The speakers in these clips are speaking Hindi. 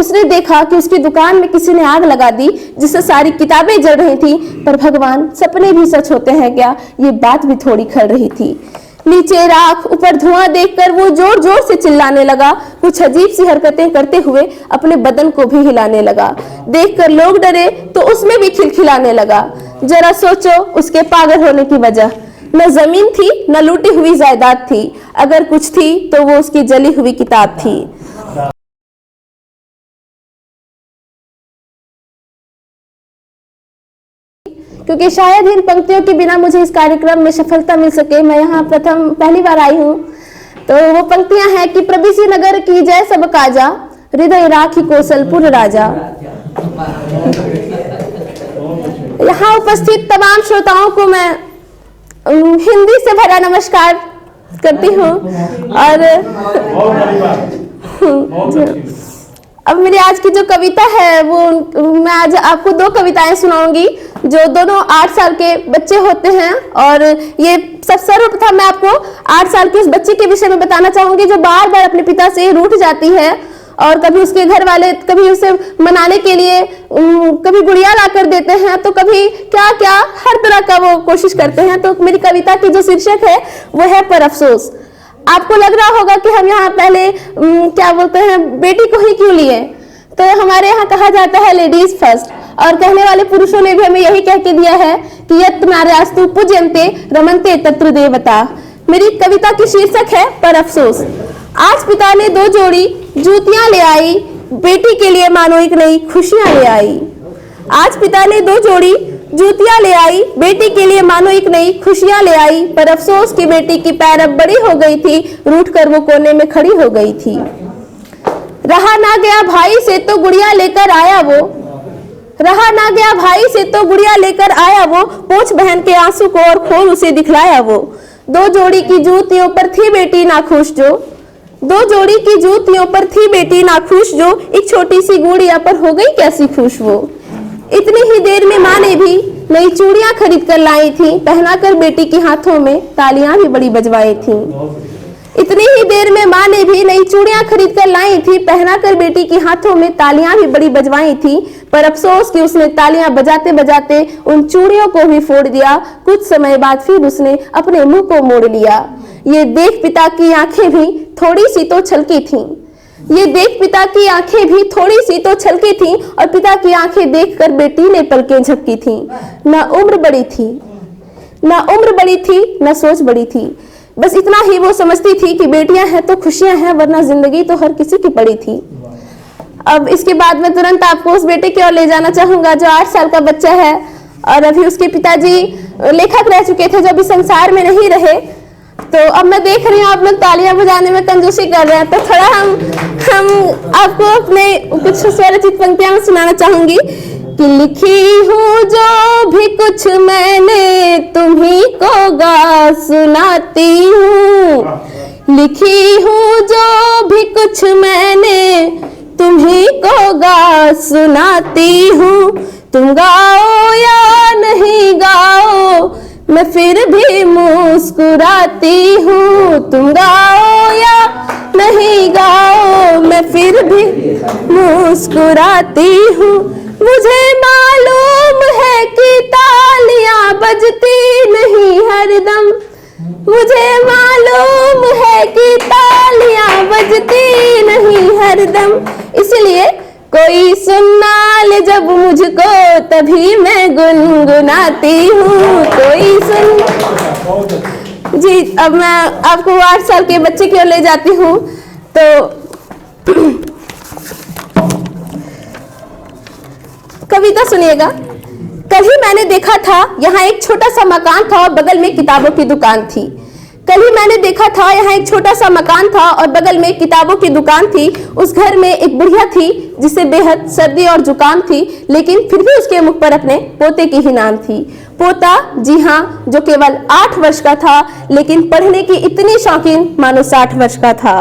उसने देखा कि उसकी दुकान में किसी ने आग लगा दी, जिससे सारी किताबें जल रही थी। पर भगवान, सपने भी सच होते हैं क्या? ये बात भी थोड़ी खल रही थी। नीचे राख, ऊपर धुआं देखकर वो जोर जोर से चिल्लाने लगा। कुछ अजीब सी हरकतें करते हुए अपने बदन को भी हिलाने लगा। देखकर लोग डरे तो उसमें भी खिलखिलाने लगा। जरा सोचो उसके पागल होने की वजह। न जमीन थी, न लूटी हुई जायदाद थी। अगर कुछ थी तो वो उसकी जली हुई किताब थी। क्योंकि शायद इन पंक्तियों के बिना मुझे इस कार्यक्रम में सफलता मिल सके, मैं यहाँ पहली बार आई हूँ। तो वो पंक्तियां हैं कि प्रभु नगर की जय सब काजा, हृदय राखी कौशलपुर राजा। यहाँ उपस्थित तमाम श्रोताओं को मैं हिंदी से भरा नमस्कार करती हूँ। और अब मेरी आज की जो कविता है वो मैं आज आपको दो कविताएं सुनाऊंगी जो दोनों 8 साल के बच्चे होते हैं। और ये सर्वप्रथम मैं आपको 8 साल के उस बच्चे के विषय में बताना चाहूंगी जो बार बार अपने पिता से रूठ जाती है, और कभी उसके घर वाले कभी उसे मनाने के लिए कभी गुड़िया ला कर देते हैं, तो कभी क्या क्या हर तरह का वो कोशिश करते हैं। तो मेरी कविता की जो शीर्षक है वो है पर अफसोस। आपको लग रहा होगा कि हम यहाँ पहले क्या बोलते हैं, बेटी को ही क्यों लिए? तो हमारे यहाँ कहा जाता है लेडीज फर्स्ट, और कहने वाले पुरुषों ने भी हमें यही कह के दिया है कि यत् नार्यास्तु पूज्यन्ते रमन्ते तत्र देवता। मेरी कविता की शीर्षक है पर अफसोस। आज पिता ने 2 जोड़ी जूतियां ले आई, बेटी के लिए मानो एक नई खुशियां ले आई। आज पिता ने 2 जोड़ी जूतियां ले आई, बेटी के लिए मानो एक नई खुशियां ले आई। पर अफसोस की बेटी की पैर अब बड़ी हो गई थी, रूठ कर वो कोने में खड़ी हो गई थी। रहा ना गया भाई से तो गुड़िया लेकर आया वो, रहा ना गया भाई से तो गुड़िया लेकर आया वो, पोंछ बहन के आंसू को और खोल उसे दिखलाया वो। 2 जोड़ी की जूतियों पर थी बेटी नाखुश जो, 2 जोड़ी की जूतियों पर थी बेटी नाखुश जो, एक छोटी सी गुड़िया पर हो गई कैसी खुश वो। इतनी ही देर में माँ ने भी नई चूड़ियां खरीद कर लाई थी, पहनाकर बेटी के हाथों में तालियां भी बड़ी बजवाई थी। इतनी ही देर में माँ ने भी नई चूड़ियां खरीद कर लाई थी, पहनाकर बेटी के हाथों में तालियां भी बड़ी बजवाई थी। पर अफसोस कि उसने तालियां बजाते बजाते उन चूड़ियों को भी फोड़ दिया। कुछ समय बाद फिर उसने अपने मुंह को मोड़ लिया। ये देख पिता की आंखें भी थोड़ी सी तो छलकी थीं, ये देख पिता की आंखें भी थोड़ी सी तो छलकी थीं, और पिता की आंखें देखकर बेटी ने पलकें झपकी थीं। न उम्र बड़ी थी, न उम्र बड़ी थी, न सोच बड़ी थी। बस इतना ही वो समझती थी कि बेटियां हैं तो खुशियां हैं, वरना जिंदगी तो हर किसी की पड़ी थी। अब इसके बाद मैं तुरंत आपको उस बेटे की ओर ले जाना चाहूंगा जो 8 साल का बच्चा है, और अभी उसके पिताजी लेखक रह चुके थे जो अभी संसार में नहीं रहे। तो अब मैं देख रही हूँ आप लोग तालियां बजाने में कंजूसी कर रहे हैं, तो थोड़ा हम आपको अपने कुछ स्वरचित पंक्तियां में सुनाना चाहूंगी कि लिखी हूँ जो भी कुछ मैंने तुम्ही को गा सुनाती हूँ, लिखी हूँ जो भी कुछ मैंने तुम्ही को गा सुनाती हूँ। तुम गाओ या नहीं गाओ मैं फिर भी मुस्कुराती हूँ, तुम गाओ या नहीं गाओ मैं फिर भी मुस्कुराती हूँ। मुझे मालूम है कि तालियां बजती नहीं हरदम, मुझे मालूम है कि तालियां बजती नहीं हरदम, इसलिए कोई सुनना ले जब मुझको तभी मैं गुनगुनाती हूँ। कोई सुन जी। अब मैं आपको 8 साल के बच्चे की ओर ले जाती हूँ। तो कविता सुनिएगा। कभी मैंने देखा था यहाँ एक छोटा सा मकान था और बगल में किताबों की दुकान थी। कल ही मैंने देखा था यहाँ एक छोटा सा मकान था और बगल में किताबों की दुकान थी। उस घर में एक बुढ़िया थी जिसे बेहद सर्दी और जुकाम थी, लेकिन फिर भी उसके मुख पर अपने पोते की ही नाम थी। पोता, जी हाँ, जो केवल 8 वर्ष का था, लेकिन पढ़ने की इतनी शौकीन मानो 60 वर्ष का था।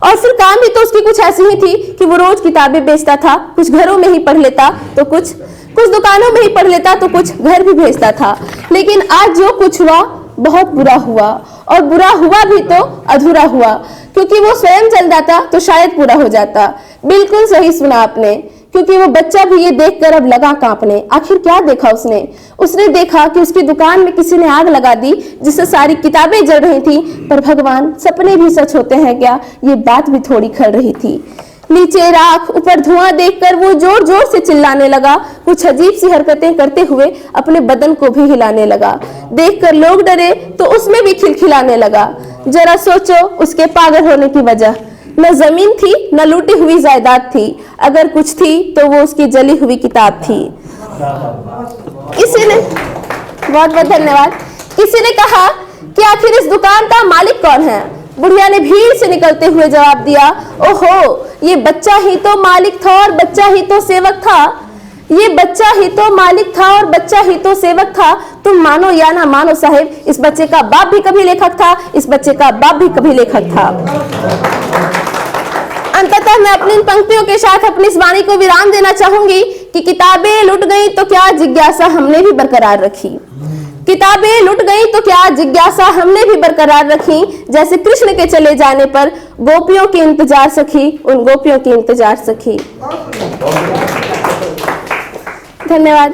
और फिर काम भी तो उसकी कुछ ऐसी ही थी कि वो रोज किताबें बेचता था। कुछ घरों में ही पढ़ लेता तो कुछ दुकानों में ही पढ़ लेता तो कुछ घर भी भेजता था। लेकिन आज जो कुछ हुआ बहुत बुरा हुआ, और बुरा हुआ भी तो अधूरा हुआ, क्योंकि वो स्वयं जल जाता तो शायद पूरा हो जाता। बिल्कुल सही सुना आपने, क्योंकि वो बच्चा भी ये देखकर अब लगा कांपने। आखिर क्या देखा उसने? उसने देखा कि उसकी दुकान में किसी ने आग लगा दी, जिससे सारी किताबें जल रही थी। पर भगवान, सपने भी सच होते हैं क्या? ये बात भी थोड़ी खल रही थी। नीचे राख, ऊपर धुआं देखकर वो जोर जोर से चिल्लाने लगा। कुछ अजीब सी हरकतें करते हुए अपने बदन को भी हिलाने लगा। देखकर लोग डरे तो उसमें भी खिलखिलाने लगा। जरा सोचो उसके पागल होने की वजह। न जमीन थी, न लूटी हुई जायदाद थी, अगर कुछ थी तो वो उसकी जली हुई किताब थी। किसी ने, बहुत बहुत धन्यवाद। किसी ने कहा कि आखिर इस दुकान का मालिक कौन है? बुढ़िया ने भीड़ से निकलते हुए जवाब दिया, ओहो, ये बच्चा ही तो मालिक था और बच्चा ही तो सेवक था। ये बच्चा ही तो मालिक था और बच्चा ही तो सेवक था। तुम मानो या ना मानो साहिब, इस बच्चे का बाप भी कभी लेखक था, इस बच्चे का बाप भी कभी लेखक था। अंततः मैं अपनी इन पंक्तियों के साथ अपनी इस वाणी को विराम देना चाहूंगी कि किताबें लुट गई तो क्या जिज्ञासा हमने भी बरकरार रखी। किताबें लुट गई तो क्या जिज्ञासा हमने भी बरकरार रखी। जैसे कृष्ण के चले जाने पर गोपियों की इंतजार सखी, उन गोपियों की इंतजार सखी। धन्यवाद।